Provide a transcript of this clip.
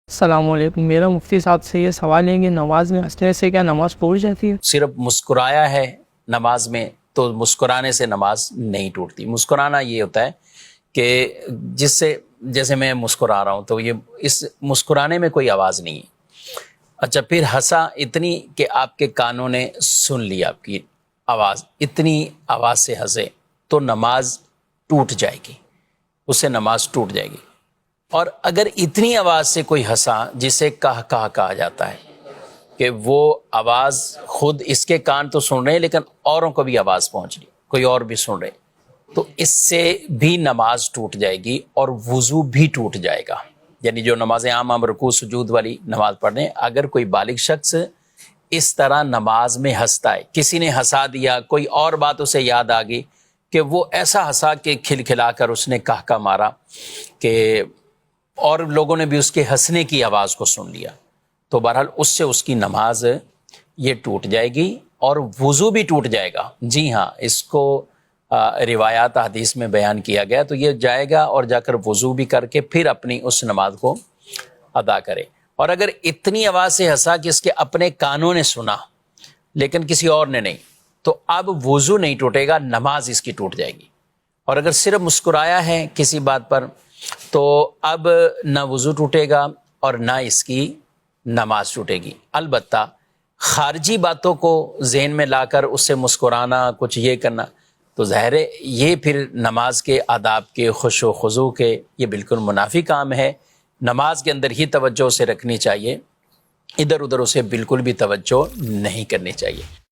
السلام علیکم، میرا مفتی صاحب سے یہ سوال ہے کہ نماز میں ہنسنے سے کیا نماز ٹوٹ جاتی ہے؟ صرف مسکرایا ہے نماز میں تو مسکرانے سے نماز نہیں ٹوٹتی۔ مسکرانا یہ ہوتا ہے کہ جس سے جیسے میں مسکرا رہا ہوں تو یہ اس مسکرانے میں کوئی آواز نہیں ہے۔ اچھا، پھر ہنسا اتنی کہ آپ کے کانوں نے سن لی آپ کی آواز، اتنی آواز سے ہنسے تو نماز ٹوٹ جائے گی، اس سے نماز ٹوٹ جائے گی۔ اور اگر اتنی آواز سے کوئی ہنسا جسے کہا جاتا ہے کہ وہ آواز خود اس کے کان تو سن رہے ہیں لیکن اوروں کو بھی آواز پہنچ رہی، کوئی اور بھی سن رہے، تو اس سے بھی نماز ٹوٹ جائے گی اور وضو بھی ٹوٹ جائے گا۔ یعنی جو نمازیں عام رکوع سجود والی نماز پڑھنے، اگر کوئی بالغ شخص اس طرح نماز میں ہنستا ہے، کسی نے ہنسا دیا، کوئی اور بات اسے یاد آ گئی کہ وہ ایسا ہنسا کہ کھلکھلا کر اس نے کہا مارا کہ اور لوگوں نے بھی اس کے ہنسنے کی آواز کو سن لیا، تو بہرحال اس سے اس کی نماز یہ ٹوٹ جائے گی اور وضو بھی ٹوٹ جائے گا۔ جی ہاں، اس کو روایات حدیث میں بیان کیا گیا، تو یہ جائے گا اور جا کر وضو بھی کر کے پھر اپنی اس نماز کو ادا کرے۔ اور اگر اتنی آواز سے ہنسا کہ اس کے اپنے کانوں نے سنا لیکن کسی اور نے نہیں، تو اب وضو نہیں ٹوٹے گا، نماز اس کی ٹوٹ جائے گی۔ اور اگر صرف مسکرایا ہے کسی بات پر تو اب نہ وضو ٹوٹے گا اور نہ اس کی نماز ٹوٹے گی۔ البتہ خارجی باتوں کو ذہن میں لا کر اس سے مسکرانا، کچھ یہ کرنا، تو ظاہر ہے یہ پھر نماز کے آداب کے، خشوع و خضوع کے، یہ بالکل منافی کام ہے۔ نماز کے اندر ہی توجہ سے رکھنی چاہیے، ادھر ادھر اسے بالکل بھی توجہ نہیں کرنی چاہیے۔